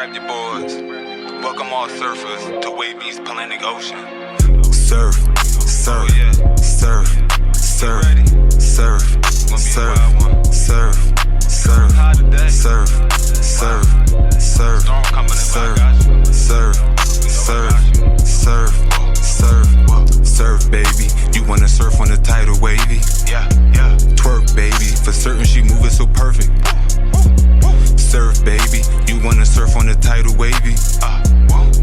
grab your boards. Welcome all surfers to Wavy's Atlantic Ocean. Surf, surf, surf, surf, surf, surf, surf, surf, surf, surf, surf, surf, surf, surf, surf, baby. You wanna surf on the tidal wavy? Yeah. Twerk, baby. For certain, she moving so perfect. Surf, baby. You wanna surf on the tidal wavy?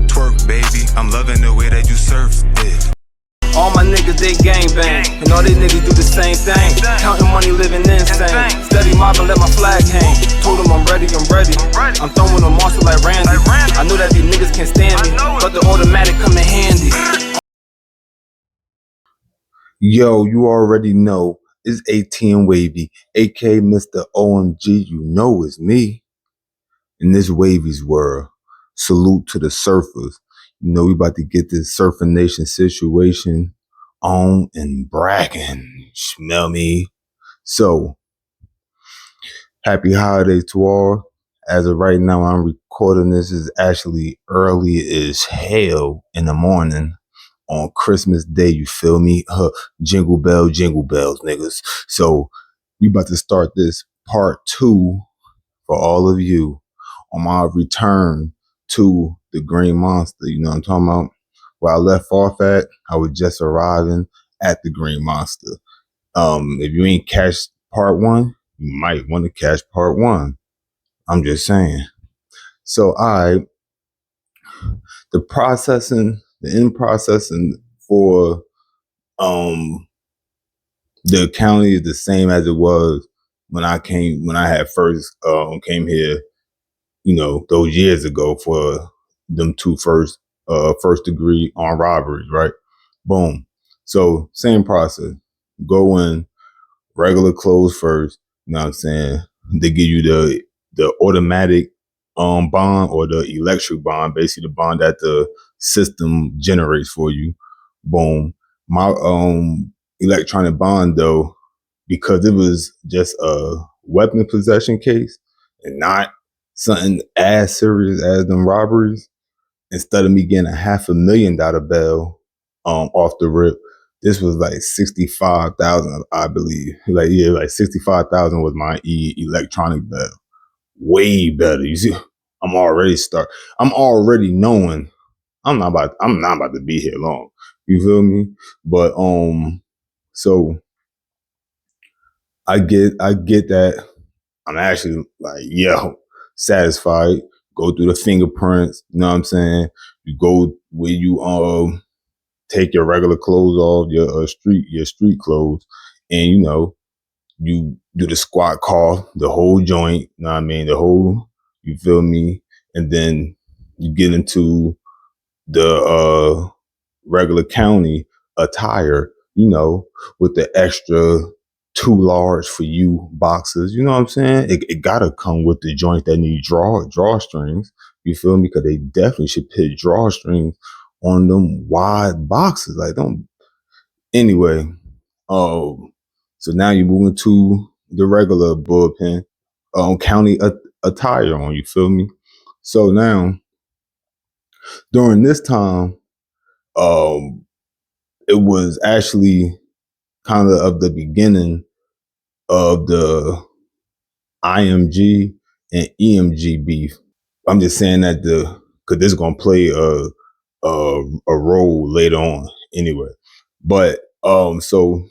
Twerk, baby. I'm loving the way that you surf it. All my niggas, they gangbang, and all they niggas do the same thing. Counting money, living insane. Steady mobbing, let my flag hang. Told them I'm ready. I'm throwing them monster like Randy. I know that these niggas can't stand me, but the automatic come in handy. Yo, you already know it's ATM Wavy, aka Mr. OMG. You know it's me in this Wavy's world. Salute to the surfers. You know we about to get this Surfing Nation situation on and bragging. Smell me? So, happy holidays to all. As of right now, I'm recording this is actually early as hell in the morning on Christmas Day. You feel me? Jingle bells, niggas. So, we about to start this part 2 for all of you on my return to the Green Monster. You know what I'm talking about? Where I left off at, I was just arriving at the Green Monster. If you ain't catch part 1, you might want to catch part 1. I'm just saying. So, the in processing for the county is the same as it was when I had first came here, you know, those years ago for them two first degree armed robberies, right? Boom. So same process. Go in regular clothes first, you know what I'm saying? They give you the automatic bond or the electric bond, basically the bond that the system generates for you. Boom. My electronic bond though, because it was just a weapon possession case and not something as serious as them robberies, instead of me getting a $500,000 bail off the rip, this was like 65,000, I believe. Like 65,000 was my electronic bail. Way better. You see, I'm already knowing I'm not about to be here long. You feel me? But so I get that I'm actually like, satisfied. Go through the fingerprints, you know what I'm saying? You go where you take your regular clothes off, your street clothes, and you know, you do the squat call, the whole joint, you know what I mean? You feel me? And then you get into the regular county attire, you know, with the extra 2 large for you boxes. You know what I'm saying? It gotta come with the joint that need drawstrings. You feel me? Because they definitely should put drawstrings on them wide boxes. Like don't. Anyway, so now you're moving to the regular bullpen county attire on. You feel me? So now during this time, it was actually kind of the beginning of the IMG and EMG beef. I'm just saying that because this is gonna play a role later on anyway. But so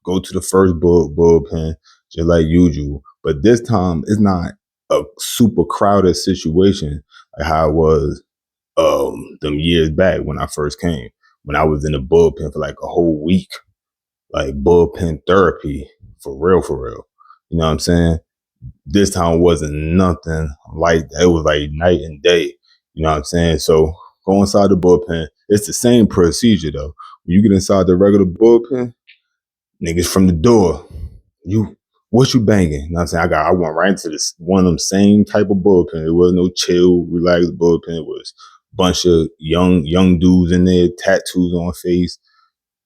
go to the first bullpen just like usual, but this time it's not a super crowded situation like how it was them years back when I first came, when I was in the bullpen for like a whole week, like bullpen therapy for real. You know what I'm saying? This time wasn't nothing like that. It was like night and day. You know what I'm saying? So go inside the bullpen. It's the same procedure though. When you get inside the regular bullpen, niggas from the door, what you banging? You know what I'm saying? I went right into this one of them same type of bullpen. It was no chill, relaxed bullpen. It was a bunch of young dudes in there, tattoos on face.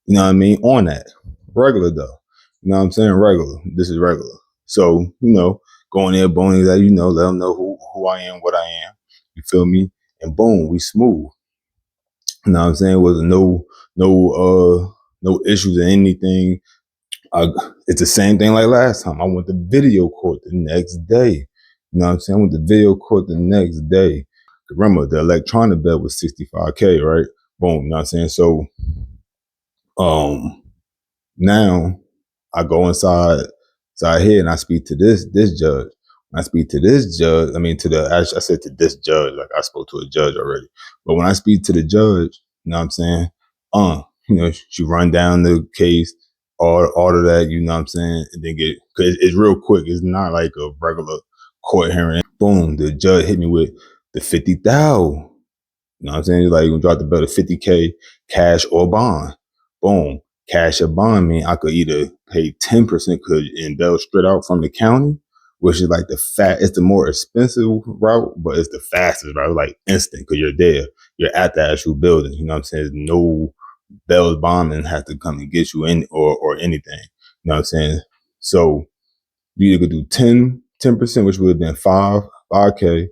You know what I mean? On that. Regular though. You know what I'm saying? Regular. This is regular. So, you know, go in there, boning that, you know, let them know who I am, what I am. You feel me? And boom, we smooth. You know what I'm saying? It was no issues or anything. It's the same thing like last time. I went to video court the next day. You know what I'm saying? I went to video court the next day. Remember, the electronic bill was $65K, right? Boom, you know what I'm saying? So now I go inside here and I speak to this judge. When I speak to this judge, actually I said to this judge, like I spoke to a judge already. But when I speak to the judge, you know what I'm saying? She run down the case, all of that, you know what I'm saying? And then cause it's real quick. It's not like a regular court hearing. Boom, the judge hit me with the 50,000. You know what I'm saying? He's like, you drop the bill to 50K, cash or bond. Boom. Cash or bond mean I could either pay 10% and bail straight out from the county, which is like it's the more expensive route, but it's the fastest route, like instant, because you're there. You're at the actual building. You know what I'm saying? There's no bail bondman have to come and get you in or anything. You know what I'm saying? So you either could do 10%, which would have been 5K,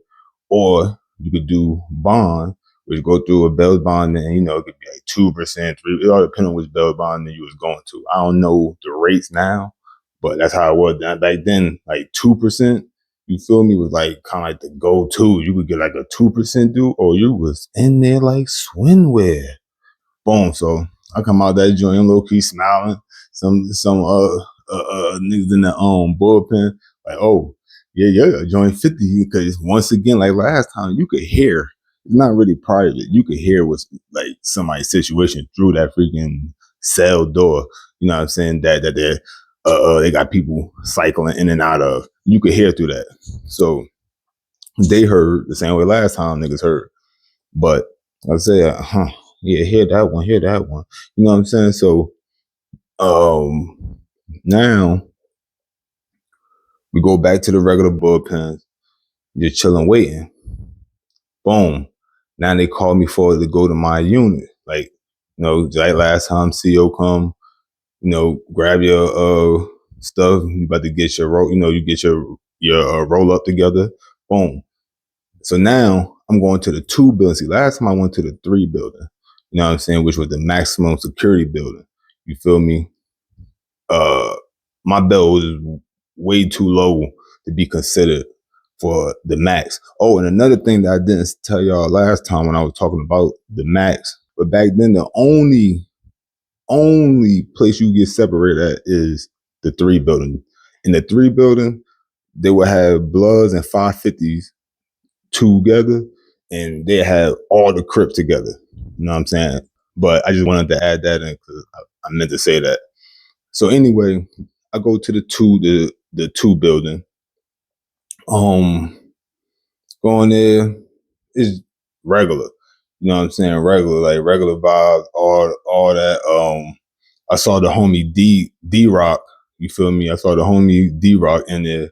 or you could do bond, which go through a bail bond, and it could be like 2%, 3%. It all depends on which bail bond you was going to. I don't know the rates now, but that's how it was back then. Like 2%, you feel me, was like kind of like the go-to. You could get like a 2% due, or you was in there like swimwear. Boom. So I come out that joint low key smiling. Some niggas in the bullpen like, oh yeah, joint 50, because once again, like last time, you could hear. It's not really private. You could hear what's like somebody's situation through that freaking cell door. You know what I'm saying? That they got people cycling in and out of. You could hear through that. So they heard the same way last time niggas heard. But I say, yeah, hear that one. You know what I'm saying? So now we go back to the regular bullpens, just chilling, waiting. Boom. Now they call me to go to my unit. Like, like last time CO come, grab your stuff. You about to get your roll, you get your roll up together. Boom. So now I'm going to the 2 building. See, last time I went to the 3 building, you know what I'm saying, which was the maximum security building. You feel me? My bill was way too low to be considered for the max. Oh, and another thing that I didn't tell y'all last time when I was talking about the max, but back then the only place you get separated at is the 3 building. In the 3 building, they would have Bloods and 550s together, and they had all the Crips together. You know what I'm saying? But I just wanted to add that in because I meant to say that. So anyway, I go to the 2 building. Going there is regular. You know what I'm saying? Regular, like regular vibes, all that. I saw the homie D-Rock, you feel me? I saw the homie D-Rock in there.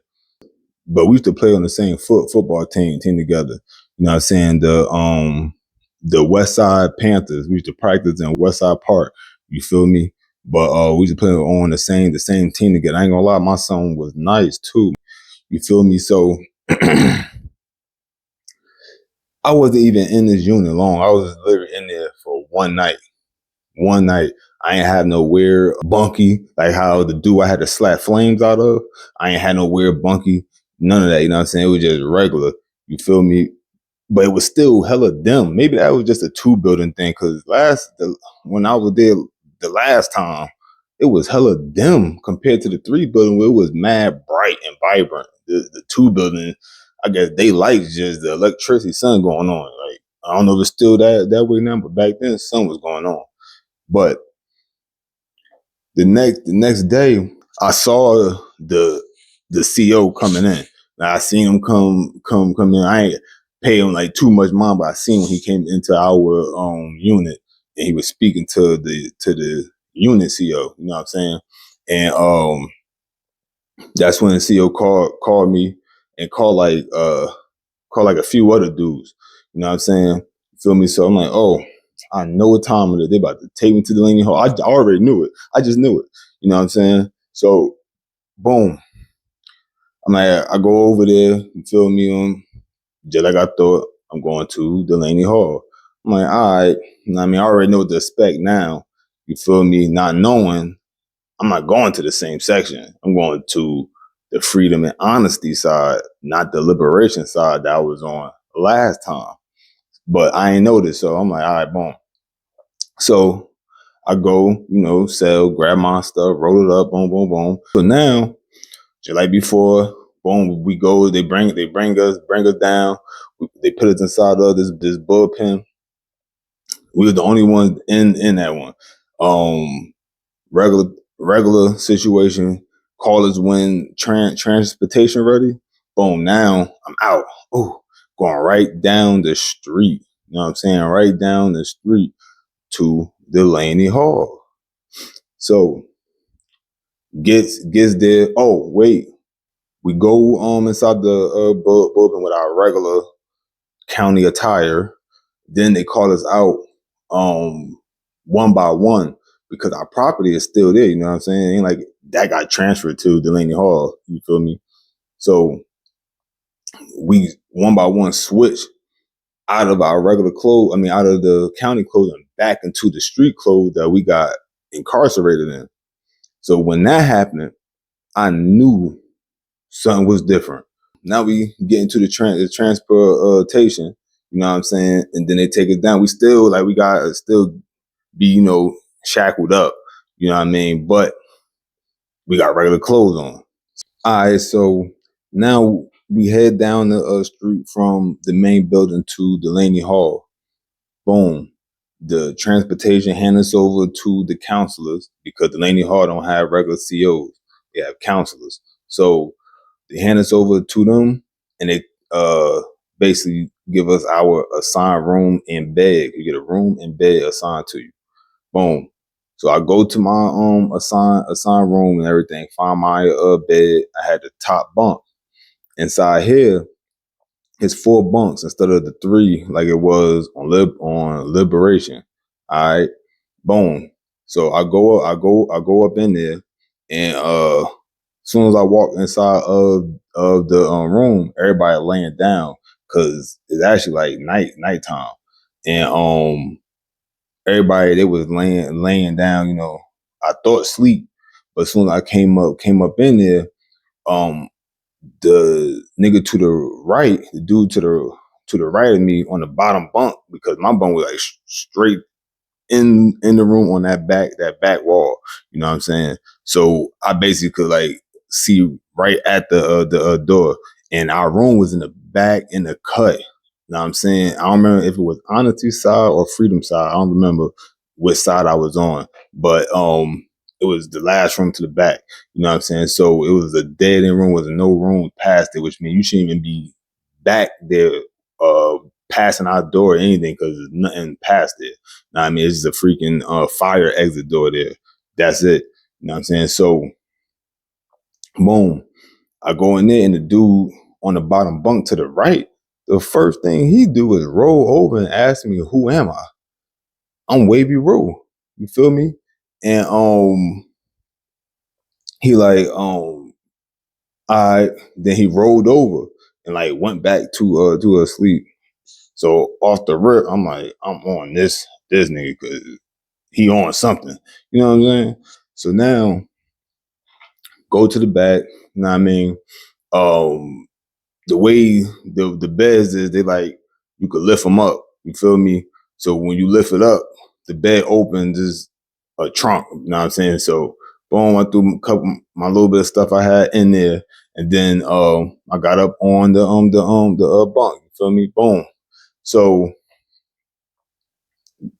But we used to play on the same football team together. You know what I'm saying? The West Side Panthers. We used to practice in West Side Park. You feel me? But we used to play on the same team together. I ain't gonna lie, my son was nice too. You feel me? So I wasn't even in this unit long. I was literally in there for one night. I ain't have no weird bunkie, like how the dude I had to slap flames out of. I ain't had no weird bunkie. None of that, you know what I'm saying? It was just regular. You feel me? But it was still hella dim. Maybe that was just a 2 building thing, because when I was there the last time, it was hella dim compared to the 3 building where it was mad bright and vibrant. The 2 building, I guess they lights just the electricity, sun going on. Like, I don't know if it's still that way now, but back then sun was going on. But the next day, I saw the CO coming in. Now, I seen him come in. I ain't pay him like too much mind, but I seen when he came into our unit and he was speaking to the unit CO. You know what I'm saying? And that's when the CO called me and called like a few other dudes. You know what I'm saying? You feel me? So I'm like, oh, I know what time it is. They about to take me to Delaney Hall. I already knew it. I just knew it. You know what I'm saying? So, boom. I'm like, I go over there. You feel me? Just like I thought. I'm going to Delaney Hall. I'm like, all right. I mean, I already know what to expect now. You feel me? Not knowing, I'm not going to the same section. I'm going to the freedom and honesty side, not the liberation side that I was on last time. But I ain't noticed, so I'm like, all right, boom. So I go, sell, grab my stuff, roll it up, boom, boom, boom. So now, just like before, boom, we go. They bring us down. They put us inside of this bullpen. We were the only ones in that one. Regular situation. Call us when transportation ready. Boom. Now I'm out. Oh, going right down the street. You know what I'm saying? Right down the street to Delaney Hall. So gets there. Oh, wait. We go inside the building with our regular county attire. Then they call us out one by one because our property is still there. You know what I'm saying? It ain't like that got transferred to Delaney Hall. You feel me? So we one by one switch out of our regular clothes. I mean, out of the county clothes and back into the street clothes that we got incarcerated in. So when that happened, I knew something was different. Now we get into the transportation, you know what I'm saying? And then they take us down. We still we gotta still be, shackled up, you know what I mean? But we got regular clothes on. All right, so now we head down the street from the main building to Delaney Hall. Boom. The transportation hand us over to the counselors because Delaney Hall don't have regular COs. They have counselors. So they hand us over to them and they basically give us our assigned room and bed. You get a room and bed assigned to you. Boom. So I go to my assigned room and everything, find my bed. I had the top bunk. Inside here, it's 4 bunks instead of the 3 like it was on Liberation. All right. Boom. So I go up in there and as soon as I walk inside of the room, everybody laying down because it's actually like nighttime, and everybody they was laying down. I thought sleep, but as soon as I came up in there, the nigga to the right, the dude to the right of me on the bottom bunk because my bunk was like straight in the room on that back wall. You know what I'm saying? So I basically could see right at the door, and our room was in the back in the cut. You know what I'm saying? I don't remember if it was honesty side or freedom side. I don't remember which side I was on, but it was the last room to the back. You know what I'm saying? So it was a dead end room, was no room past it, which means you shouldn't even be back there passing our door or anything because there's nothing past it. I mean, it's just a freaking fire exit door there. That's it. You know what I'm saying? So, boom. I go in there and the dude on the bottom bunk to the right, the first thing he do is roll over and ask me, who am I? I'm Wavy Rule. You feel me? And he then he rolled over and went back to sleep. So off the rip, I'm like, I'm on this nigga because he on something. You know what I'm saying? So now go to the back. You know what I mean? The way the beds is, they you could lift them up. You feel me? So when you lift it up, the bed opens is a trunk. You know what I'm saying? So boom, I threw my little bit of stuff I had in there, and then I got up on the bunk. You feel me? Boom. So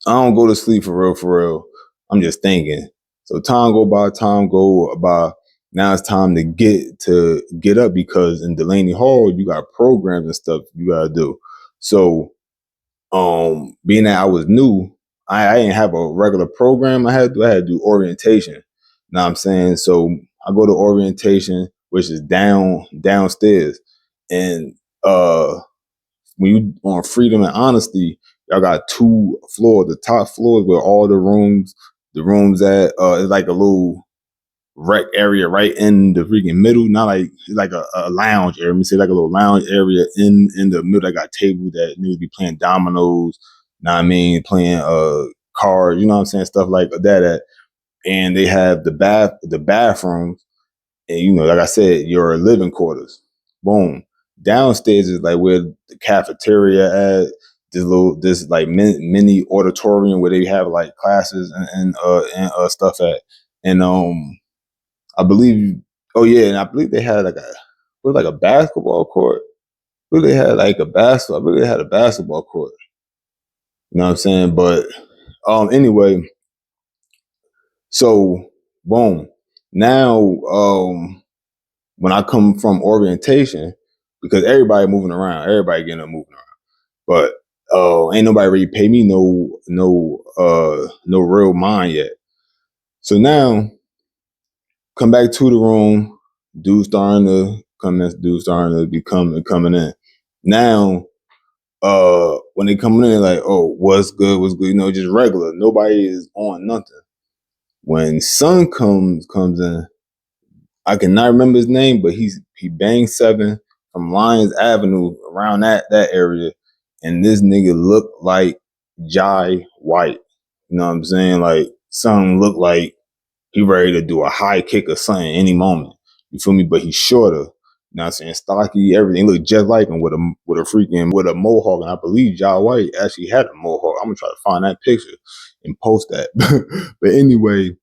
I don't go to sleep for real. I'm just thinking. So time go by. Now it's time to get up because in Delaney Hall you got programs and stuff you gotta do. So being that I was new, I didn't have a regular program I had to do orientation. You know what I'm saying? So I go to orientation, which is downstairs. And when you on freedom and honesty, y'all got 2 floors. The top floor is where all the rooms at. It's like a little rec area right in the freaking middle, not like a lounge area. Let me say like a little lounge area in the middle. I got tables that need to be playing dominoes, know what I mean, playing cards, you know what I'm saying, stuff like that. And they have the bathrooms, and you know, like I said, your living quarters. Boom. Downstairs is like where the cafeteria at. This like mini auditorium where they have like classes and stuff at. And I believe, oh yeah, and I believe they had like a basketball court. I believe they had like a basketball. I believe they had a basketball court. You know what I'm saying? But anyway, so boom. Now when I come from orientation, because everybody moving around, everybody getting up moving around, but ain't nobody really pay me no real mind yet. So now come back to the room, dudes starting to come in, dudes starting to be coming in. Now when they coming in, like, oh, what's good, you know, just regular. Nobody is on nothing. When Son comes in, I cannot remember his name, but he banged 7 from Lyons Avenue around that area, and this nigga looked like Jai White. You know what I'm saying? Like, Son looked like he ready to do a high kick or something any moment. You feel me? But he's shorter. You know what I'm saying? Stocky, everything looked just like him with a mohawk. And I believe Jai White actually had a mohawk. I'm gonna try to find that picture and post that. But anyway,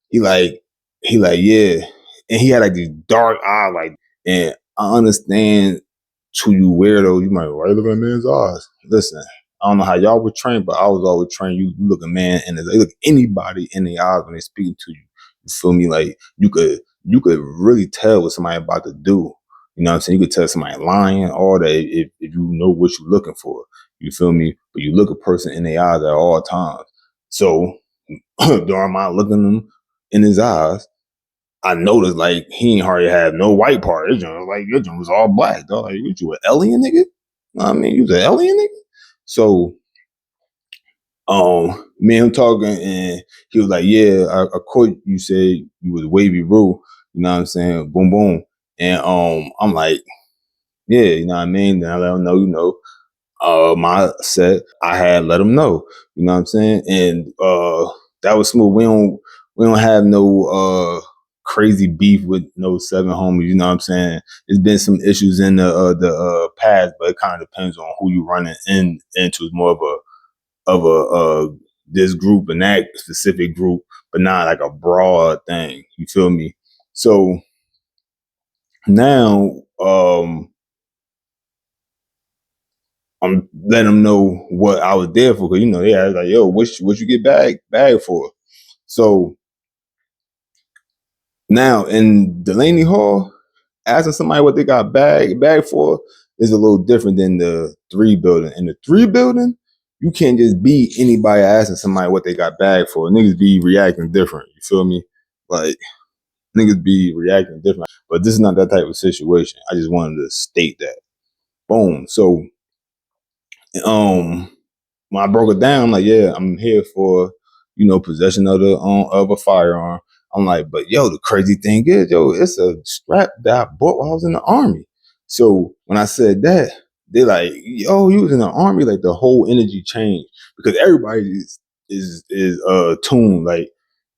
he like, yeah. And he had like these dark eyes, like, and I understand to you weirdos, you might be, why you looking at a man's eyes? Listen, I don't know how y'all were trained, but I was always trained. You look a man in they look anybody in the eyes when they speaking to you. You feel me? Like you could really tell what somebody about to do. You know what I'm saying? You could tell somebody lying, all that if you know what you're looking for. You feel me? But you look a person in their eyes at all times. So during my looking them in his eyes, I noticed like he ain't hardly had no white part. His joint was all black, dog. Like, what, you an alien nigga? I mean, you was an alien nigga? So me and him talking, and he was like, yeah, I caught you said you was Wavy Rule, you know what I'm saying? Boom boom. And I'm like, yeah, you know what I mean? Then I let him know, you know, my set, I had let him know, you know what I'm saying? And that was smooth. We don't have no crazy beef with no 7 homies, you know what I'm saying? There's been some issues in the past, but it kind of depends on who you running into. It's more of a this group and that specific group, but not like a broad thing. You feel me? So now I'm letting them know what I was there for, because you know, yeah, I was like, yo, what you get bag for? So now in Delaney Hall, asking somebody what they got bag for is a little different than the 3 building. In the 3 building, you can't just be anybody asking somebody what they got bag for. Niggas be reacting different. You feel me? Like, niggas be reacting different. But this is not that type of situation. I just wanted to state that. Boom. So when I broke it down, I'm like, yeah, I'm here for, you know, possession of a firearm. I'm like, but yo, the crazy thing is, yo, it's a strap that I bought while I was in the army. So when I said that, they're like, yo, you was in the army, like the whole energy changed, because everybody is tuned, like,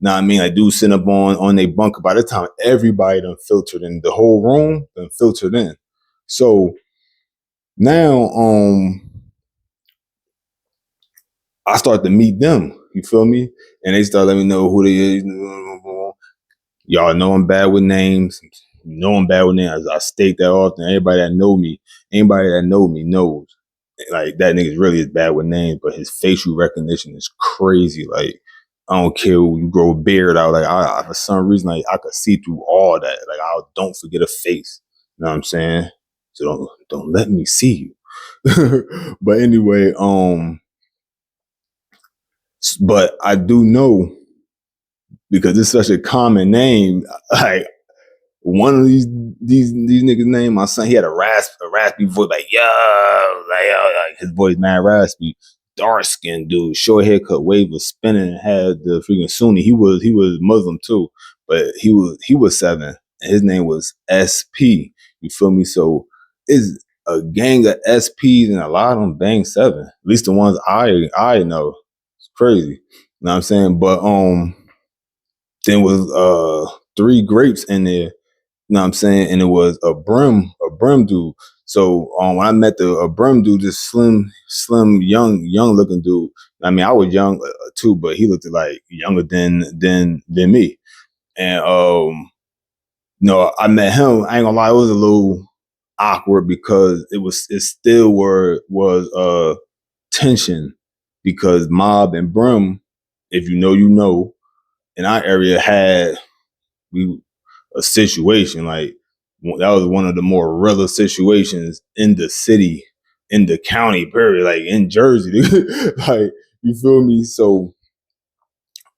know what I mean? Like, dudes sitting up on their bunker. By the time everybody done filtered in, the whole room done filtered in. So now I start to meet them. You feel me? And they start letting me know who they is. Y'all know I'm bad with names. You know I'm bad with names. I state that often. Anybody that know me knows. Like, that nigga's really is bad with names, but his facial recognition is crazy. Like, I don't care when you grow a beard out. Like, I for some reason, like, I could see through all that. Like, I don't forget a face. You know what I'm saying? So don't let me see you. But anyway, but I do know, because it's such a common name. Like, one of these niggas' name, my son, he had a raspy voice, like, like his voice mad raspy. Dark skinned dude, short haircut, wave was spinning, and had the freaking Sunni. He was Muslim too, but he was 7. And his name was SP. You feel me? So it's a gang of SPs and a lot of them bang 7. At least the ones I know. It's crazy. You know what I'm saying? But then was 3 grapes in there. You know what I'm saying? And it was a brim dude. So when I met a brim dude, this slim, young looking dude. I mean, I was young too, but he looked like younger than me. And I met him. I ain't gonna lie, it was a little awkward because it still was tension because Mob and Brim, if you know, you know, in our area had a situation like that was one of the more realer situations in the city, in the county, period, like in Jersey. Like, you feel me? So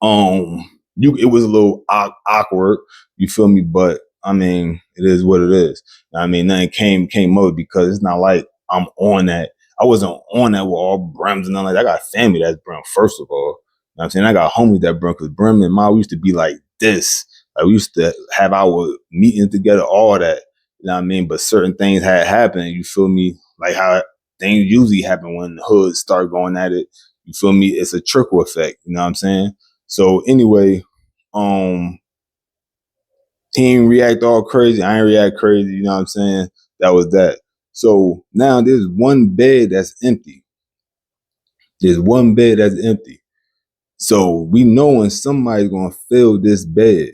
it was a little awkward, you feel me? But I mean, it is what it is. I mean, nothing came up because it's not like I'm on that. I wasn't on that with all Brims and nothing like that. I got family that's Brim, first of all. You know what I'm saying? I got homies that Brim, because Brim and Ma, we used to be like this. Like, we used to have our meetings together, all that. You know what I mean? But certain things had happened, you feel me? Like how things usually happen when the hoods start going at it. You feel me? It's a trickle effect, you know what I'm saying? So anyway, team react all crazy. I ain't react crazy. You know what I'm saying? That was that. So now there's one bed that's empty. There's one bed that's empty. So we knowing somebody's gonna fill this bed.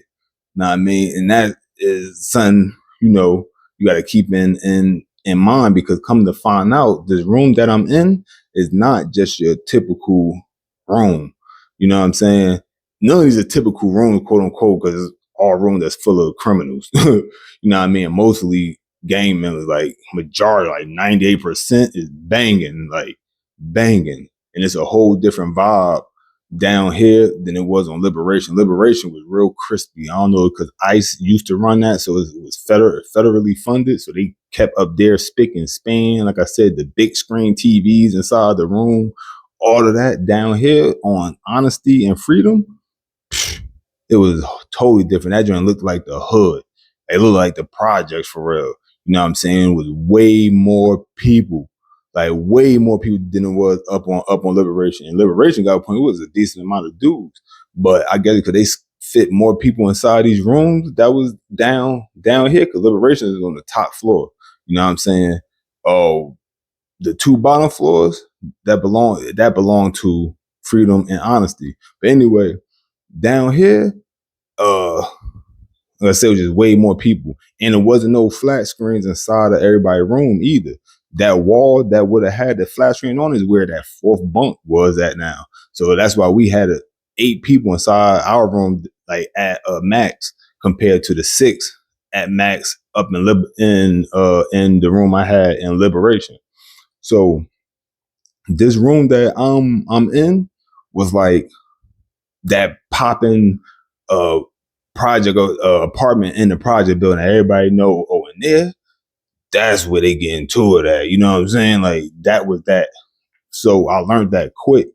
Know what I mean? And that is something, you gotta keep in mind, because come to find out, this room that I'm in is not just your typical room. You know what I'm saying? None of these are typical rooms, quote unquote, because it's all room that's full of criminals. You know what I mean? Mostly gang members, like majority, like 98% is banging, like banging. And it's a whole different vibe down here than it was on Liberation. Liberation was real crispy. I don't know, because ICE used to run that, so it was federally funded. So they kept up there spick and span. Like I said, the big screen TVs inside the room, all of that. Down here on Honesty and Freedom, it was totally different. That joint looked like the hood. It looked like the projects for real. You know what I'm saying? It was way more people. Like way more people than it was up on Liberation. And Liberation got a point, it was a decent amount of dudes. But I guess because they fit more people inside these rooms that was down here, because Liberation is on the top floor. You know what I'm saying? Oh, the 2 bottom floors that belong to Freedom and Honesty. But anyway, down here, like I said, it was just way more people. And there wasn't no flat screens inside of everybody's room either. That wall that would have had the flat screen on is where that 4th bunk was at now. So that's why we had 8 people inside our room, like at max, compared to the 6 at max up in the room I had in Liberation. So this room that I'm in was like that popping project apartment in the project building. Everybody know, in there, that's where they get into it at. You know what I'm saying? Like, that was that. So I learned that quick,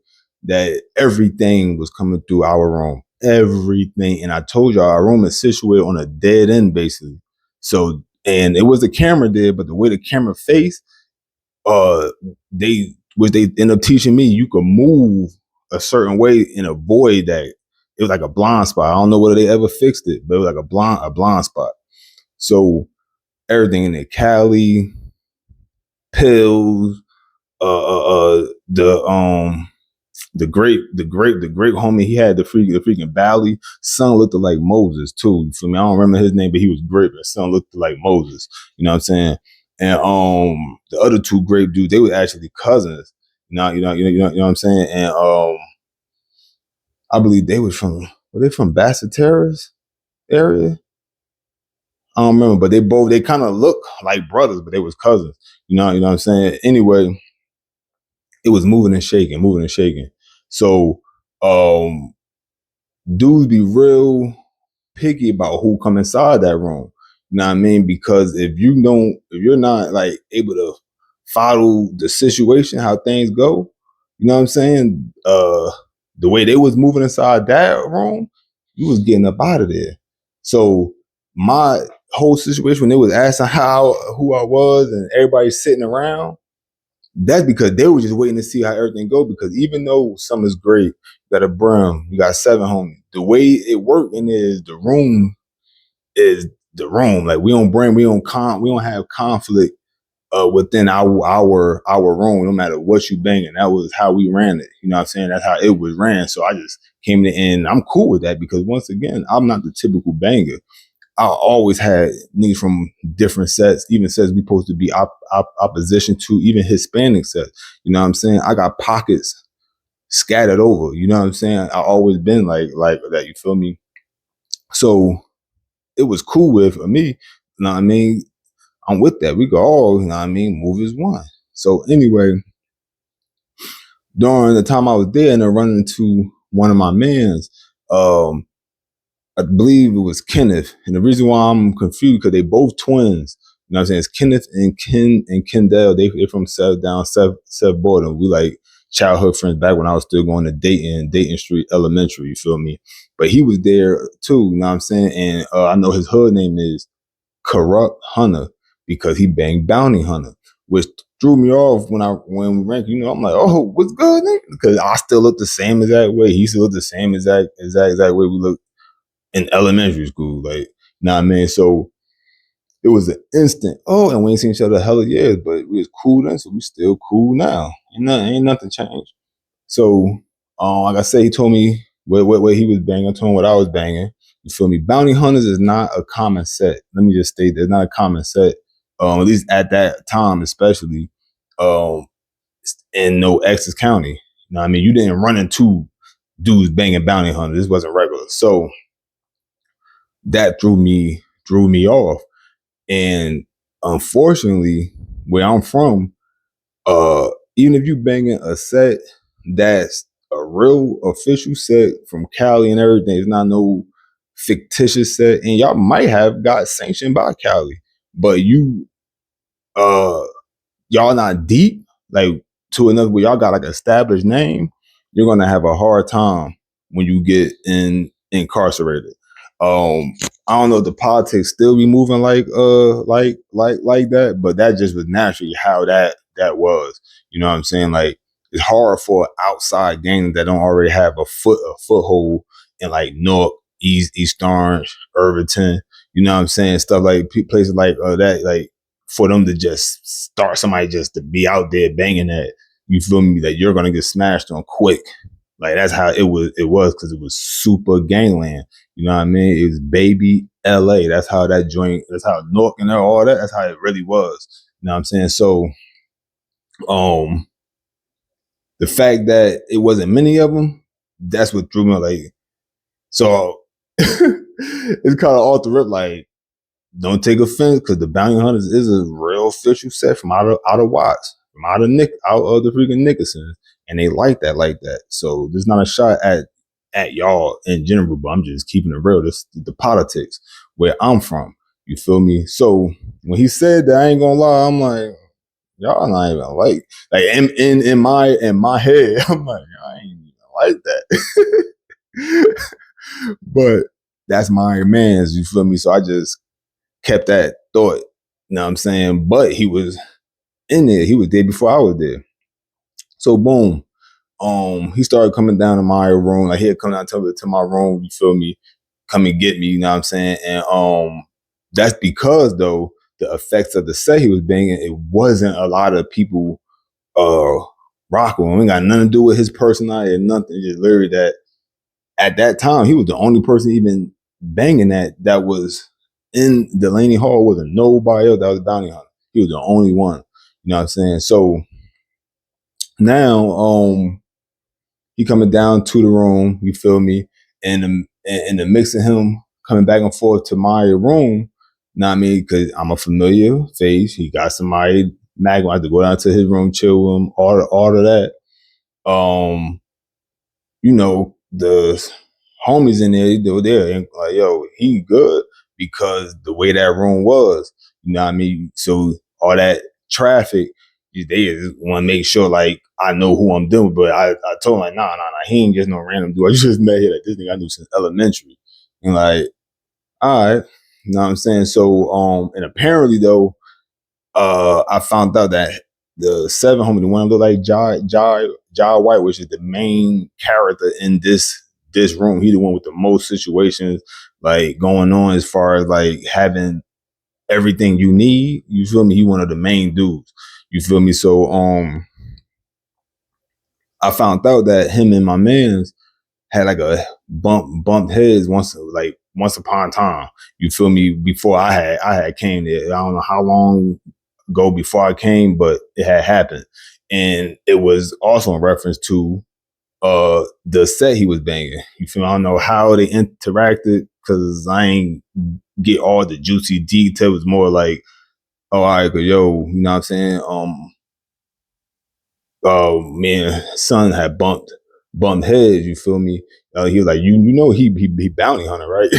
that everything was coming through our room. Everything. And I told y'all, our room is situated on a dead end, basically. So, and it was a camera there, but the way the camera faced, they end up teaching me, you could move a certain way and avoid that. It was like a blind spot. I don't know whether they ever fixed it, but it was like a blind spot. So everything in there, Cali, pills, the grape homie, he had the freaking Bally. Son looked like Moses too. You feel me? I don't remember his name, but he was great. But son looked like Moses. You know what I'm saying? And the other 2 grape dudes, they were actually cousins. You know what I'm saying? And I believe were they from Bassett Terrace area? I don't remember, but they kind of look like brothers, but they was cousins. You know what I'm saying? Anyway, it was moving and shaking. So dudes be real picky about who come inside that room. You know what I mean? Because if you're not like able to follow the situation, how things go, you know what I'm saying? The way they was moving inside that room, you was getting up out of there. So my whole situation when they was asking who I was and everybody sitting around, that's because they were just waiting to see how everything go. Because even though something is great, you got a brim, you got 7 homies. The way it worked in is the room is the room. Like we don't have conflict within our room, no matter what you banging. That was how we ran it. You know what I'm saying? That's how it was ran. So I just came in and I'm cool with that because once again, I'm not the typical banger. I always had niggas from different sets, even sets we supposed to be opposition to, even Hispanic sets. You know what I'm saying? I got pockets scattered over. You know what I'm saying? I always been like that. You feel me? So it was cool with me. You know what I mean? I'm with that. We go all, you know what I mean? Move is one. So anyway, during the time I was there and I run into one of my mans, I believe it was Kenneth. And the reason why I'm confused, because they both twins. You know what I'm saying? It's Kenneth and Kendall. They're from Seth Borden. We like childhood friends back when I was still going to Dayton Street Elementary, you feel me? But he was there too, you know what I'm saying? And I know his hood name is Corrupt Hunter because he banged Bounty Hunter, which threw me off when we ranked. You know, I'm like, oh, what's good, nigga? Because I still look the same exact way. He still look the same exact way we look in elementary school. Like, you know what I mean? So it was an instant, oh, and we ain't seen each other a hell of years, but we was cool then, so we still cool now. Ain't nothing changed. So, like I said, he told me what he was banging. I told him what I was banging. You feel me? Bounty Hunters is not a common set. Let me just state that it's not a common set. At least at that time, especially in Essex County. You know what I mean? You didn't run into dudes banging Bounty Hunters. This wasn't regular. So that threw me off. And unfortunately, where I'm from, even if you banging a set that's a real official set from Cali and everything, it's not no fictitious set, and y'all might have got sanctioned by Cali, but y'all not deep, like to another where y'all got like an established name, you're gonna have a hard time when you get incarcerated. I don't know if the politics still be moving like that, but that just was naturally how that was. You know what I'm saying? Like it's hard for outside gangs that don't already have a foothold in like Newark, East Orange, Irvington. You know what I'm saying? Stuff like places like that, like for them to just start somebody just to be out there banging that. You feel me? That you're gonna get smashed on quick. Like that's how it was because it was super gangland. You know what I mean? It was baby LA. That's how that joint, that's how Newark and all that, that's how it really was. You know what I'm saying? So the fact that it wasn't many of them, that's what threw me like, so it's kind of off the rip, like, don't take offense because the Bounty Hunters is a real official set from out of Watts, from out of the freaking Nickersons, and they like that. So there's not a shot at y'all in general, but I'm just keeping it real. This the politics where I'm from. You feel me? So when he said that, I ain't gonna lie, I'm like, y'all not even like in my head, I'm like, I ain't even like that. But that's my man's, you feel me? So I just kept that thought, you know what I'm saying? But he was in there. He was there before I was there. So boom. He started coming down to my room. Like he'd come down to my room, you feel me? Come and get me, you know what I'm saying? And that's because though the effects of the set he was banging, it wasn't a lot of people rocking him. It got nothing to do with his personality or nothing. Just literally that at that time he was the only person even banging that was in Delaney Hall. Wasn't nobody else that was a bounty hunter. He was the only one. You know what I'm saying? So now he coming down to the room, you feel me? And in the mix of him coming back and forth to my room, know what I mean? Because I'm a familiar face. He got somebody, I had to go down to his room, chill with him, all of that. You know, the homies in there, they were there and like, yo, he good because the way that room was, you know what I mean? So all that traffic, they want to make sure like I know who I'm doing. But I told him like, nah, he ain't just no random dude. I just met here like this nigga I knew since elementary. And like, all right. You know what I'm saying? So, and apparently though, I found out that the seven homie, the one that looked like Jai White, which is the main character in this room. He the one with the most situations like going on as far as like having everything you need. You feel me? He one of the main dudes. You feel me? So I found out that him and my man's had like a bumped heads once upon a time. You feel me? Before I had came there. I don't know how long ago before I came, but it had happened. And it was also in reference to the set he was banging. You feel me? I don't know how they interacted because I ain't get all the juicy details. More like, oh, all right, yo, you know what I'm saying? Man, son had bumped heads. You feel me? He was like, you know, he bounty hunter, right?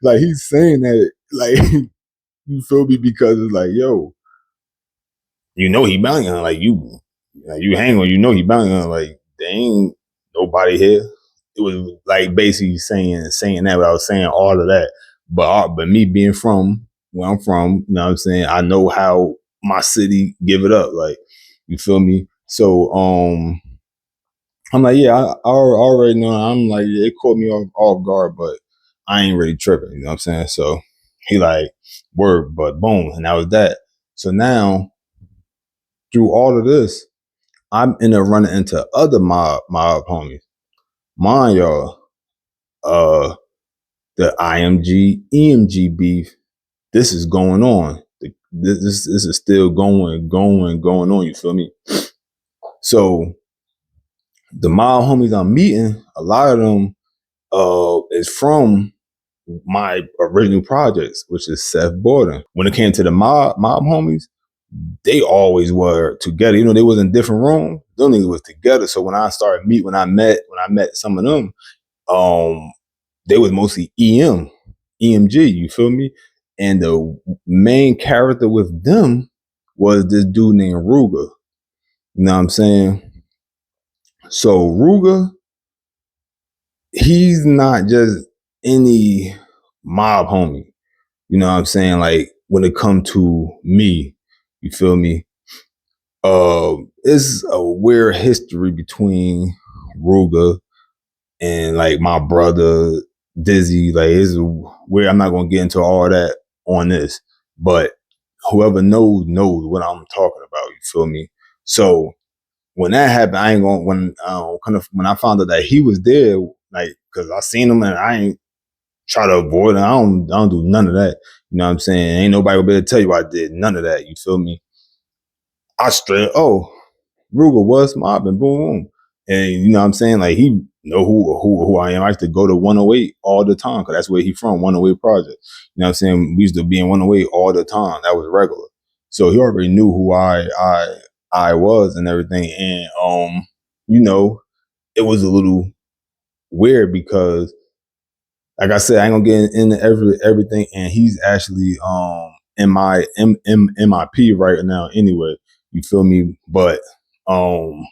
Like he's saying that, like you feel me? Because it's like, yo, you know, he bounty hunter. You hang on, you know, he bounty hunter. Like there ain't nobody here. It was like basically saying that. But I was saying all of that, but me being from where I'm from, you know what I'm saying? I know how my city give it up. Like you feel me? So I'm like, yeah, I already know. I'm like, yeah, it caught me off guard, but I ain't really tripping. You know what I'm saying? So he like, word, but boom, and that was that. So now through all of this, I'm in there running into other mob homies. Mind y'all, the IMG EMG beef. This is going on. This is still going on. You feel me? So the mob homies I'm meeting, a lot of them is from my original projects, which is Seth Borden. When it came to the mob homies, they always were together. You know, they was in different rooms. Them niggas was together. So when I met some of them, they was mostly EMG. You feel me? And the main character with them was this dude named Ruger. You know what I'm saying? So Ruger, he's not just any mob homie. You know what I'm saying? Like when it comes to me, you feel me? It's a weird history between Ruger and like my brother Dizzy. Like it's weird. I'm not gonna get into all that on this, but whoever knows what I'm talking about. You feel me? So when that happened, I ain't gonna when I found out that he was there, like because I seen him and I ain't try to avoid it. I don't do none of that. You know what I'm saying? Ain't nobody will be able to tell you I did none of that. You feel me? I straight, Ruger was mobbing, boom, boom. And you know what I'm saying? Like he know who I am. I used to go to 108 all the time because that's where he from, 108 Project. You know what I'm saying? We used to be in 108 all the time. That was regular. So he already knew who I was and everything. And you know, it was a little weird because like I said, I ain't gonna get into everything. And he's actually in my MIP right now anyway. You feel me? But so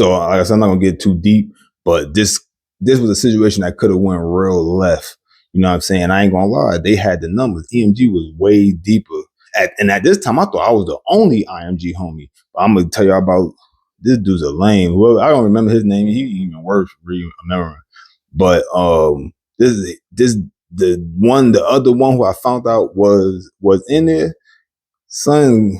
like I said, I'm not gonna get too deep, but this was a situation that could have went real left. You know what I'm saying? I ain't gonna lie, they had the numbers. EMG was way deeper. And at this time, I thought I was the only IMG homie. But I'm gonna tell you about this dude's a lame. Well, I don't remember his name. He even worse remembering. But the other one who I found out was in there, son.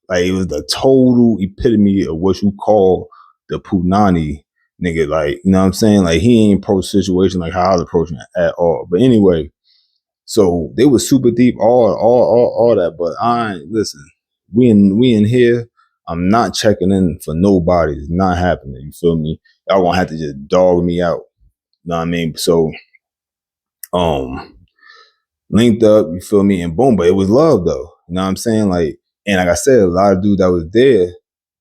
Like it was the total epitome of what you call the Punani nigga. Like, you know what I'm saying? Like he ain't pro situation like how I was approaching it at all. But anyway, so they was super deep, all that. But I ain't listen, we in here. I'm not checking in for nobody. It's not happening. You feel me? Y'all gonna have to just dog me out. You know what I mean? So linked up, you feel me, and boom, but it was love though. You know what I'm saying? Like, and like I said, a lot of dudes that was there,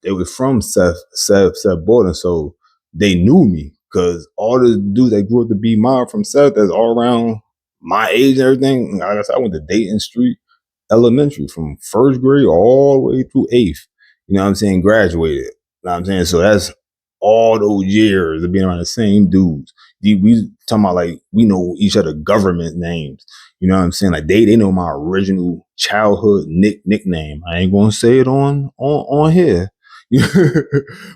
they was from Seth Borden, so they knew me because all the dudes that grew up to be mine from Seth, that's all around my age and everything. Like I said, I went to Dayton Street Elementary from first grade all the way through eighth. You know what I'm saying? Graduated. You know what I'm saying? So all those years of being around the same dudes. We talking about like we know each other government names. You know what I'm saying? Like they know my original childhood nickname. I ain't gonna say it on here.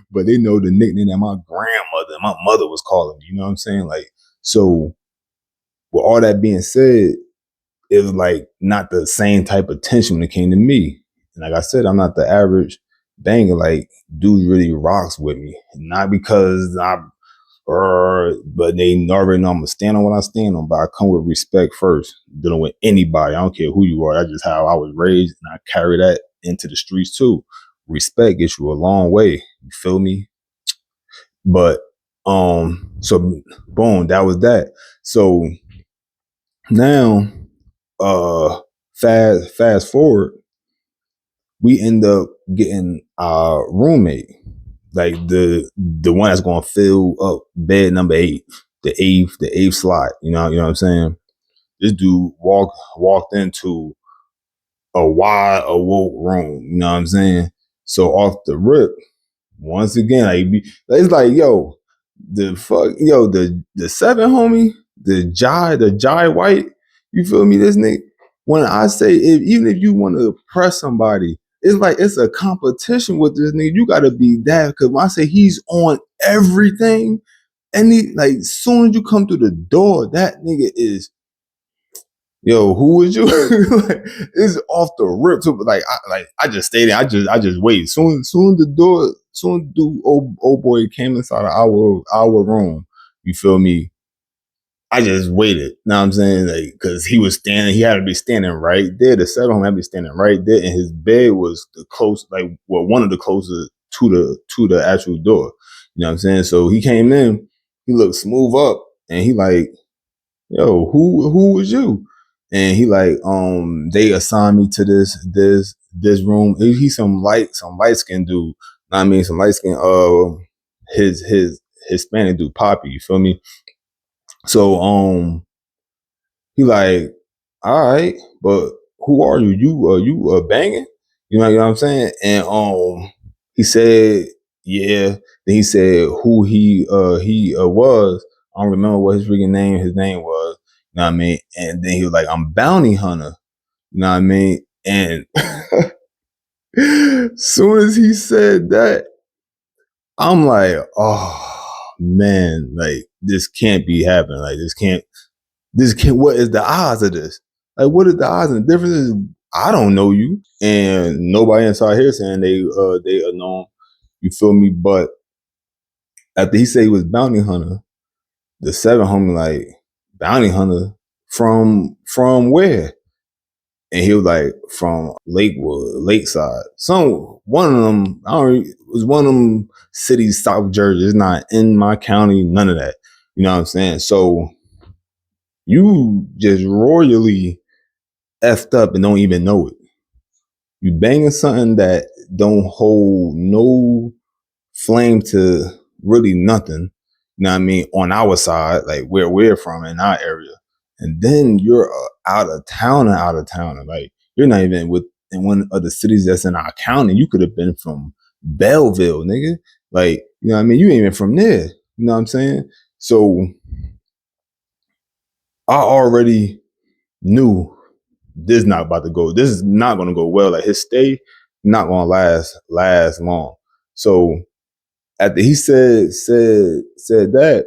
But they know the nickname that my grandmother and my mother was calling me. You know what I'm saying? Like, so with all that being said, it was like not the same type of tension when it came to me. And like I said, I'm not the average banger. Like, dude really rocks with me. Not because but they already know I'm gonna stand on what I stand on, but I come with respect first, dealing with anybody. I don't care who you are. That's just how I was raised, and I carry that into the streets too. Respect gets you a long way. You feel me? But so boom, that was that. So now, fast forward, we end up getting our roommate, like the one that's gonna fill up bed number 8, the eighth slot. You know what I'm saying? This dude walked into a wide awoke room. You know what I'm saying? So off the rip, once again, it's like, yo, the 7 homie, the Jai White, you feel me? This nigga, when I say even if you want to press somebody, it's like it's a competition with this nigga. You gotta be that, because when I say he's on everything, and like soon as you come through the door, that nigga is, yo, who is you? Like, it's off the rip. So I just stayed there. I just wait. Soon the old boy came inside of our room. You feel me? I just waited. Know what I'm saying? Like, cause he had to be standing right there. The 7 home had to be standing right there. And his bed was one of the closest to the actual door. You know what I'm saying? So he came in, he looked smooth up, and he like, yo, who was you? And he like, they assigned me to this room. He's some light skinned dude. I mean, some light skinned his Hispanic dude, Poppy. You feel me? So he like, all right, but who are you? You banging? You know what I'm saying? And he said, yeah. Then he said who he was. I don't remember what his freaking name. His name was. You know what I mean? And then he was like, I'm bounty hunter. You know what I mean? And soon as he said that, I'm like, oh man, like this can't be happening. Like this can't, what is the odds of this? Like, what is the odds? And the difference is, I don't know you, and nobody inside here saying they are known. You feel me? But after he said he was bounty hunter, the 7 homie like, bounty hunter from where? And he was like, from Lakewood, Lakeside. One of them, it was one of them cities, South Jersey. It's not in my county, none of that. You know what I'm saying? So you just royally effed up and don't even know it. You banging something that don't hold no flame to really nothing. You know what I mean? On our side, like where we're from in our area. And then you're out of town. Like, you're not even in one of the cities that's in our county. You could have been from Belleville, nigga. Like, you know what I mean? You ain't even from there. You know what I'm saying? So I already knew this not about to go. This is not going to go well. Like, his stay not going to last long. So after he said that,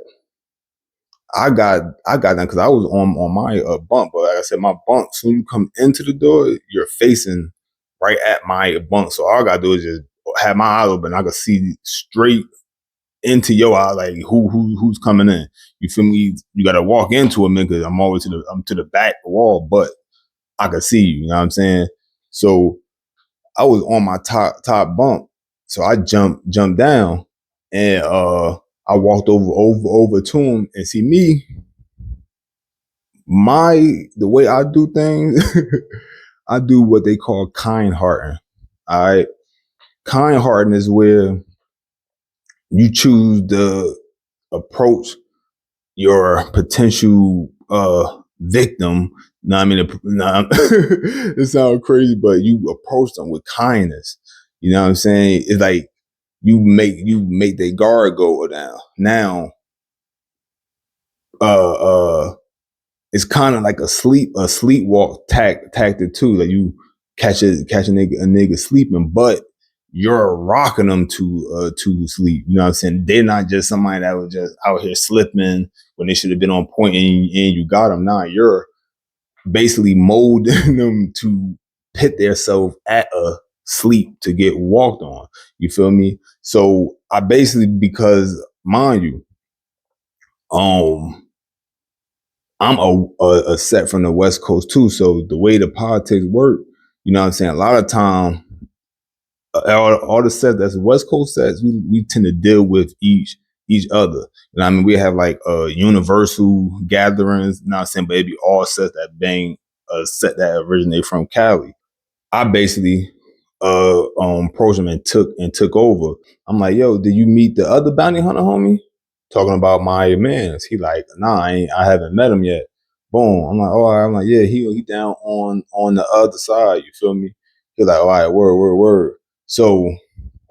I got that because I was on my bunk. But like I said, my bunk, so when you come into the door, you're facing right at my bunk. So all I gotta do is just have my eyes open. I can see straight into your eye, like who's coming in. You feel me? You gotta walk into it, because I'm always to the back wall, but I can see you. You know what I'm saying? So I was on my top bunk, so I jumped down, and I walked over to him, and see me. The way I do things, I do what they call kind hearting. All right, kind hearting is where you choose to approach your potential victim. No, I mean, it sounds crazy, but you approach them with kindness. You know what I'm saying? It's like you make their guard go down. Now, it's kind of like a sleepwalk tactic too. Like you catch a nigga sleeping, but you're rocking them to sleep. You know what I'm saying? They're not just somebody that was just out here slipping when they should have been on point and you got them. Nah, you're basically molding them to pit themselves at a sleep to get walked on. You feel me? So I basically, because mind you, I'm a set from the West Coast too. So the way the politics work, you know what I'm saying? A lot of time, all the sets that's West Coast sets, we tend to deal with each other. And I mean, we have like universal gatherings, you know what I'm saying? But it'd be all sets that bang a set that originate from Cali. I basically approached him and took over. I'm like, yo, did you meet the other bounty hunter homie? Talking about my mans. He like, nah, I haven't met him yet. Boom. I'm like, all right. I'm like, yeah, he down on the other side. You feel me? He's like, all right, word. So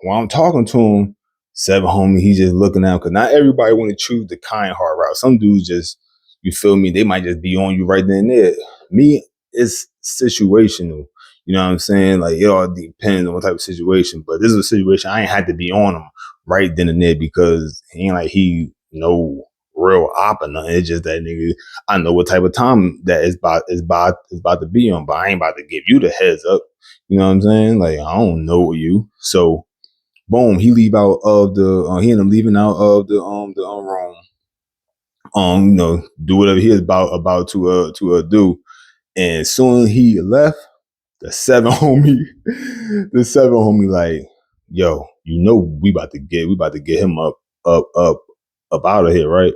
when I'm talking to him, seven homie, he just looking out because not everybody want to choose the kind heart route. Some dudes just, you feel me? They might just be on you right then and there. Me, it's situational. You know what I'm saying? Like it all depends on what type of situation. But this is a situation I ain't had to be on him right then and there because he ain't like he no real op or nothing. It's just that nigga, I know what type of time that is about to be on, but I ain't about to give you the heads up. You know what I'm saying? Like I don't know you. So boom, he leave out of the he ended up leaving out of the room. You know, do whatever he is about to do. And soon he left, the seven homie like, yo, you know we about to get him up out of here, right?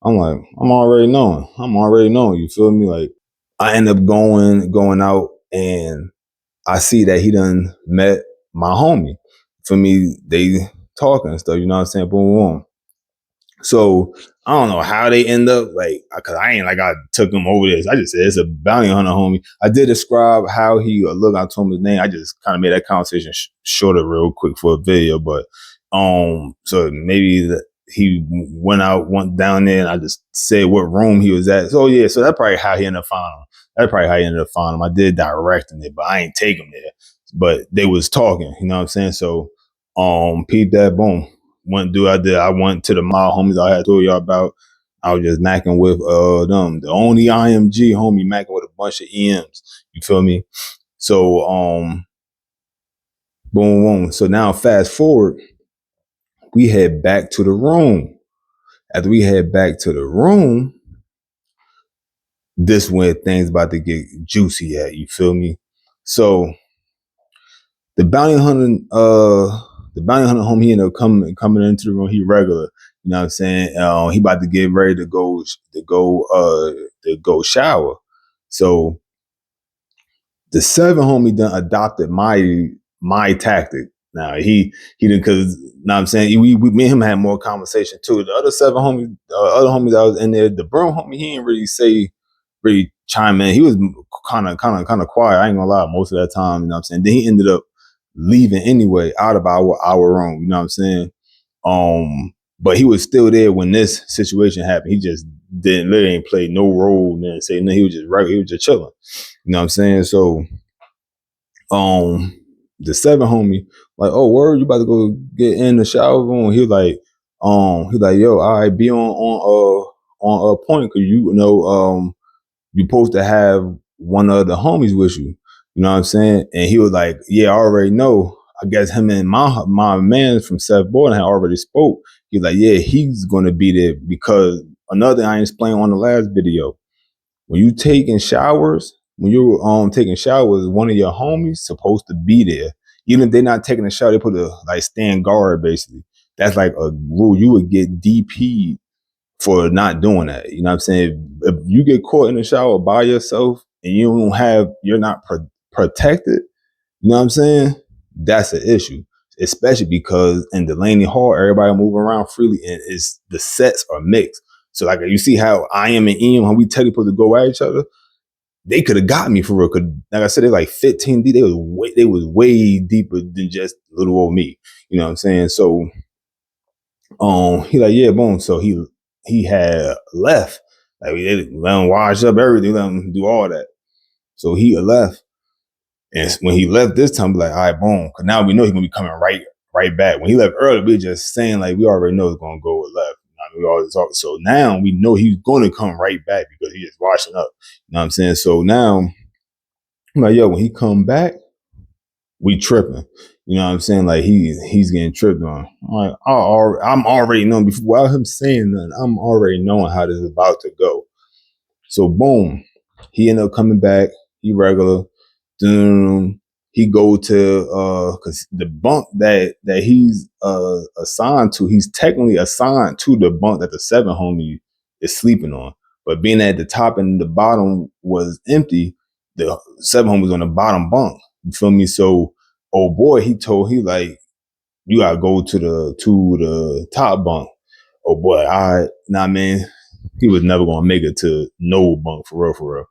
I'm like, I'm already knowing, you feel me? Like I end up going out and I see that he done met my homie. For me, they talking and stuff, you know what I'm saying? Boom, boom. So I don't know how they end up like, cause I ain't like I took him over this. I just said it's a bounty hunter homie. I did describe how he looked. I told him his name. I just kind of made that conversation shorter, real quick for a video. But so maybe he went down there, and I just said what room he was at. So yeah, so that's probably how he ended up finding him. I did directing it, but I ain't take him there. But they was talking. You know what I'm saying? So peep that, boom. Went do I did. I went to the mall homies I had told y'all about. I was just macking with them. The only IMG homie macking with a bunch of EMs. You feel me? So boom, boom. So now fast forward, we head back to the room. After we head back to the room, this when things about to get juicy at, you feel me? So the bounty hunter homie, he ended up coming into the room. He regular, you know what I'm saying? He about to get ready to go shower. So the seven homie done adopted my tactic. Now he didn't, cause know what I'm saying, we me and him had more conversation too. The other seven homies, other homies that was in there, the broom homie, he didn't really chime in. He was kind of quiet. I ain't gonna lie, most of that time, you know what I'm saying? Then he ended up leaving anyway out of our room, you know what I'm saying? But he was still there when this situation happened. He just literally ain't play no role, didn't say nothing. He was just chilling. You know what I'm saying? So the seven homie, like, oh word, you about to go get in the shower room? He was like, yo, all right, be on a point, cause you know, you supposed to have one of the homies with you. You know what I'm saying? And he was like, yeah, I already know. I guess him and my man from Seth Borden had already spoke. He's like, yeah, he's going to be there because another thing I explained on the last video. When you taking showers, one of your homies supposed to be there. Even if they're not taking a shower, they put a stand guard basically. That's like a rule. You would get DP'd for not doing that. You know what I'm saying? If you get caught in the shower by yourself and you're not protected, you know what I'm saying? That's an issue. Especially because in Delaney Hall, everybody moving around freely and the sets are mixed. So like you see how I am and Ian, when we tell people to go at each other, they could have got me for real. Cause like I said, they're like 15 deep. They was way deeper than just little old me. You know what I'm saying? So he like, yeah, boom. So he had left. Like they let him wash up everything, let him do all that. So he left. And when he left this time, like, all right, boom. Cause now we know he's gonna be coming right back. When he left early, we just saying like we already know it's gonna go with left. We always talk. So now we know he's gonna come right back because he's just washing up. You know what I'm saying? So now I'm like, yo, when he come back, we tripping. You know what I'm saying? Like he's getting tripped on. I'm like, I'm already knowing before without him saying nothing. I'm already knowing how this is about to go. So boom, he ended up coming back. He regular. He go to cause the bunk that he's assigned to, he's technically assigned to the bunk that the 7 homie is sleeping on. But being at the top and the bottom was empty, the 7 homie was on the bottom bunk. You feel me? So old boy, he like, you gotta go to the top bunk. Oh boy, nah man, he was never gonna make it to no bunk for real.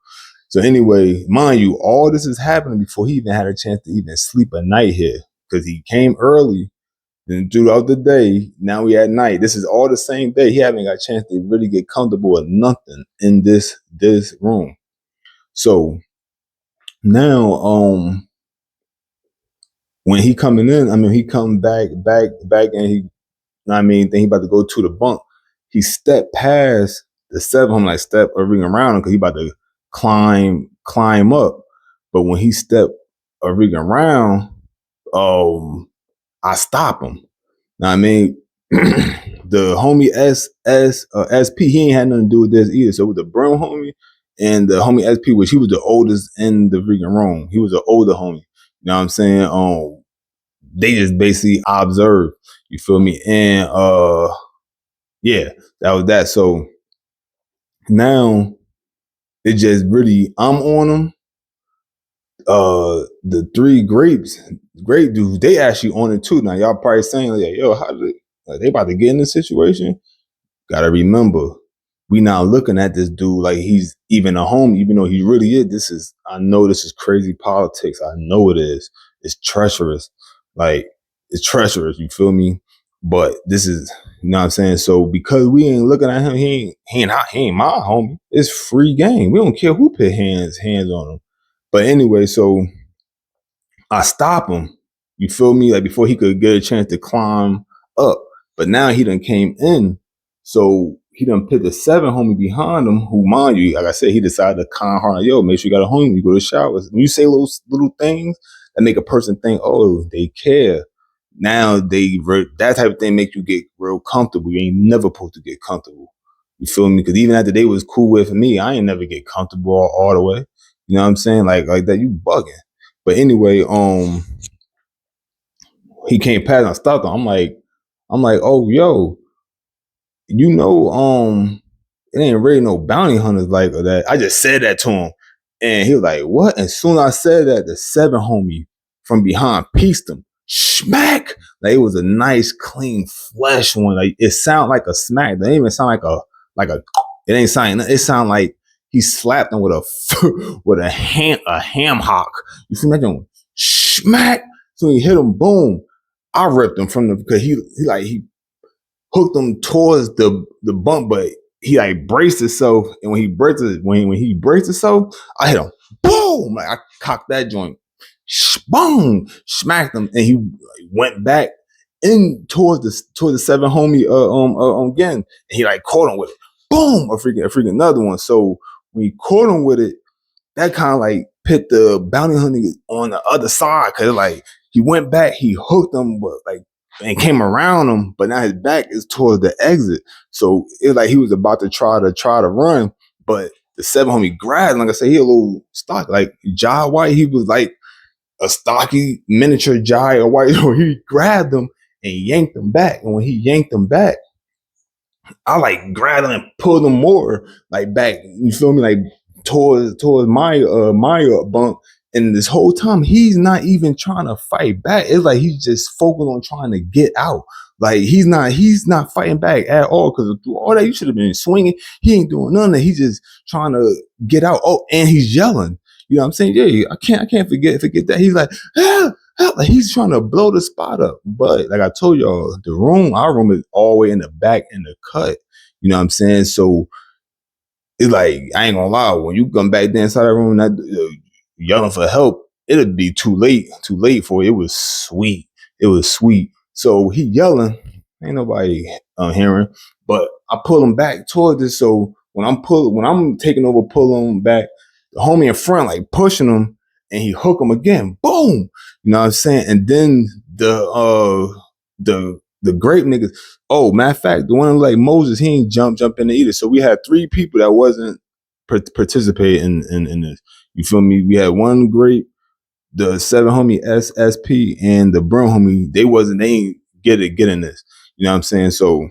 So anyway, mind you, all this is happening before he even had a chance to even sleep a night here. Because he came early, then throughout the day, now we at night. This is all the same day. He haven't got a chance to really get comfortable with nothing in this room. So now, when he coming in, I mean, he come back, and he, then he about to go to the bunk. He stepped past the 7 homie, like step a ring around him because he about to climb up. But when he stepped a rig around, I stop him. Now I mean, the homie SP, he ain't had nothing to do with this either. So with the brown homie and the homie SP, which he was the oldest in the freaking room. He was an older homie. You know what I'm saying? They just basically observed. You feel me? And yeah, that was that. So now it just really, I'm on them. The 3 great dudes, they actually on it too. Now y'all probably saying like, yo, how did they about to get in this situation? Gotta remember, we not looking at this dude like he's even a homie, even though he really is. I know this is crazy politics. I know it is. It's treacherous. Like, it's treacherous, you feel me? But this is, you know what I'm saying? So because we ain't looking at him, he ain't my homie. It's free game. We don't care who put hands on him. But anyway, so I stop him. You feel me? Like before he could get a chance to climb up. But now he done came in. So he done put the 7 homie behind him, who, mind you, like I said, he decided to calm her. Like, yo, make sure you got a homie. You go to the showers. When you say little things that make a person think, oh, they care. Now that type of thing make you get real comfortable. You ain't never supposed to get comfortable. You feel me? Because even after they was cool with me, I ain't never get comfortable all the way. You know what I'm saying? Like that, you bugging. But anyway, he came past and I stopped him. I'm like, oh, yo, you know, it ain't really no bounty hunters like that. I just said that to him. And he was like, what? And soon as I said that, the 7 homie from behind pieced him. Smack! Like, it was a nice, clean, flesh one. Like, it sounded like a smack. It didn't even sound like a, it ain't sound, it sounded like he slapped him with a ham hock. You see that joint? Smack! So he hit him, boom. I ripped him from because he hooked him towards the bump, but he like braced himself, and when he braced himself, I hit him, boom! Like I cocked that joint, boom, smacked him, and he went back in towards the 7 homie again, and he like caught him with it, boom, a freaking another one. So when he caught him with it, that kind of like put the bounty hunter on the other side, because like he went back, he hooked him, but like, and came around him, but now his back is towards the exit. So it's like he was about to try to run, but the 7 homie grabbed, like I said, he a little stock, like Jai White, he was like a stocky miniature Jai White. He grabbed him and yanked him back. And when he yanked him back, I like grabbed him and pulled him more like back. You feel me? Like towards my bunk. And this whole time, he's not even trying to fight back. It's like he's just focused on trying to get out. Like he's not fighting back at all. Because through all that, you should have been swinging. He ain't doing none of that. He's just trying to get out. Oh, and he's yelling. You know what I'm saying? Yeah, I can't forget that. He's like, ah, ah, like he's trying to blow the spot up. But like I told y'all, our room is all the way in the back in the cut. You know what I'm saying? So it's like, I ain't gonna lie, when you come back there inside that room, that yelling for help, it'd be too late for it. It was sweet. So he yelling, ain't nobody hearing, but I pull him back towards it. So when I'm taking over, pull him back, the homie in front, like pushing him, and he hook him again. Boom. You know what I'm saying? And then the grape niggas. Oh, matter of fact, the one like Moses, he ain't jump in there either. So we had 3 people that wasn't participating in this. You feel me? We had one grape, the 7 homie SSP, and the Brim homie. They ain't get in this. You know what I'm saying? So,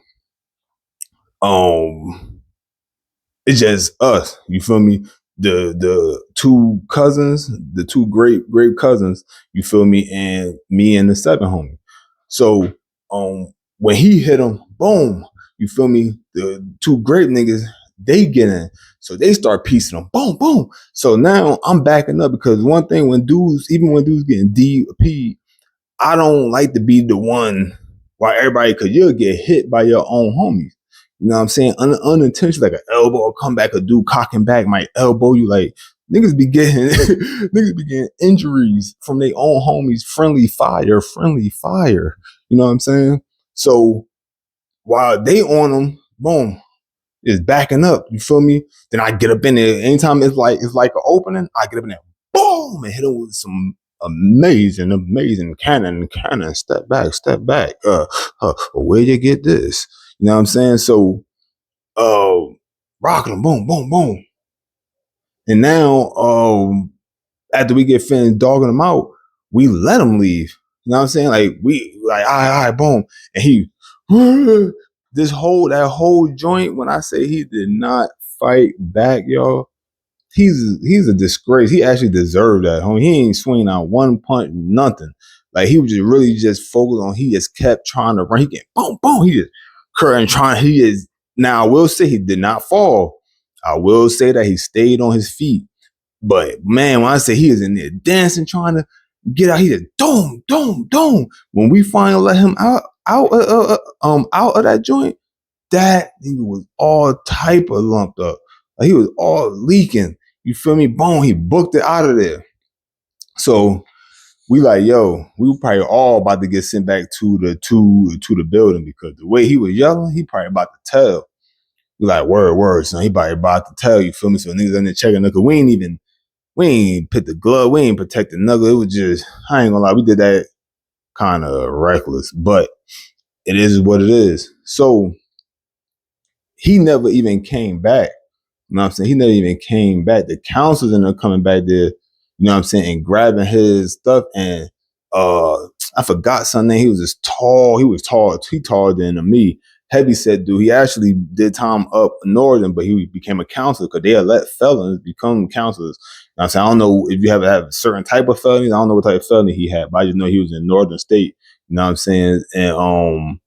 it's just us. You feel me? The 2 cousins, the 2 grape cousins. You feel me? And me and the 7 homie. So, when he hit him, boom. You feel me? The 2 grape niggas, they get in. So they start piecing them. Boom, boom. So now I'm backing up because one thing when dudes getting DP, I don't like to be the one while everybody, because you'll get hit by your own homies. You know what I'm saying? Unintentionally, like an elbow will come back, a dude cocking back might elbow you. Like niggas be getting injuries from their own homies. Friendly fire. You know what I'm saying? So while they on them, boom, is backing up. You feel me? Then I get up in there. Anytime it's like an opening, I get up in there, boom, and hit him with some amazing cannon. Step back. Where you get this? You know what I'm saying? So, rocking them, boom. And now, after we get finished dogging them out, we let him leave. You know what I'm saying? Like all right, boom, and he. That whole joint, when I say he did not fight back, y'all, he's a disgrace. He actually deserved that, homie. He ain't swinging out one punch, nothing. Like he was just really just focused on. He just kept trying to run. He get boom. He just current trying. He is now. I will say he did not fall. I will say that he stayed on his feet. But man, when I say he is in there dancing, trying to get out, he just doom. When we finally let him out of that joint, that nigga was all type of lumped up. Like he was all leaking. You feel me? Boom, he booked it out of there. So we like, yo, we were probably all about to get sent back to the building because the way he was yelling, he probably about to tell. We like, word, son. He probably about to tell, you feel me? So niggas in there checking, look, we ain't put the glove, we ain't protect the knuckle. It was just, I ain't gonna lie, we did that kind of reckless, but it is what it is. So he never even came back. You know what I'm saying? He never even came back. The counselors ended up coming back there, you know what I'm saying, and grabbing his stuff. And I forgot something. He was just tall. He was tall. He taller than me. Heavy set dude. He actually did time up northern, but he became a counselor because they had let felons become counselors. You know what I'm saying? I don't know if you have a certain type of felony. I don't know what type of felony he had, but I just know he was in northern state. You know what I'm saying? And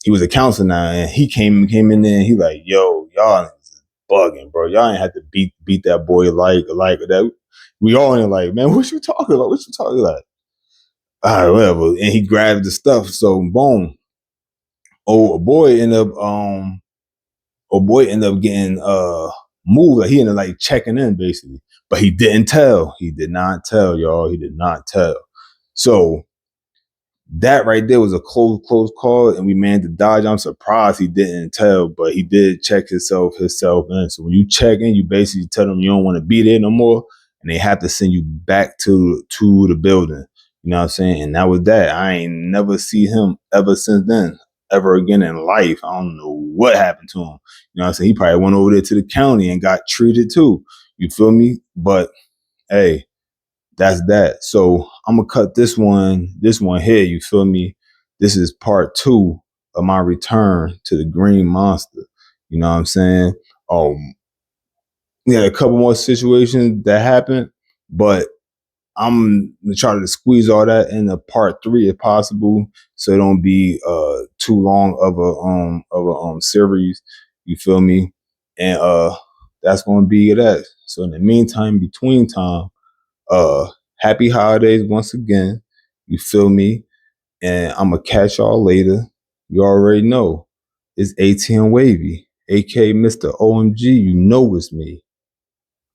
he was a counselor now, and he came in there and he like, yo, y'all bugging, bro. Y'all ain't had to beat that boy like that. We all ain't like, man, what you talking about? What you talking about? All right, whatever. And he grabbed the stuff. So boom. A boy ended up getting moved. Like he ended up like checking in basically. But he didn't tell. He did not tell, y'all. He did not tell. So that right there was a close call, and we managed to dodge. I'm surprised he didn't tell, but he did check himself in. So when you check in, you basically tell them you don't want to be there no more, and they have to send you back to the building. You know what I'm saying? And that was that. I ain't never see him ever since then, ever again in life. I don't know what happened to him. You know what I'm saying? He probably went over there to the county and got treated too. You feel me? But hey, that's that. So I'm gonna cut this one here. You feel me? This is part 2 of my return to the Green Monster. You know what I'm saying? We had a couple more situations that happened, but I'm gonna try to squeeze all that into part 3 if possible, so it don't be too long of a series. You feel me? And that's gonna be that. So in the meantime, between time, happy holidays once again. You feel me? And I'm gonna catch y'all later. You already know it's ATM Wavy, aka Mr. OMG. You know it's me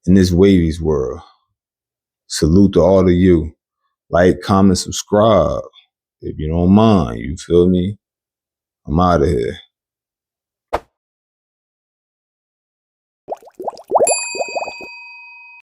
in this Wavy's world. Salute to all of you. Like, comment, subscribe if you don't mind. You feel me? I'm out of here.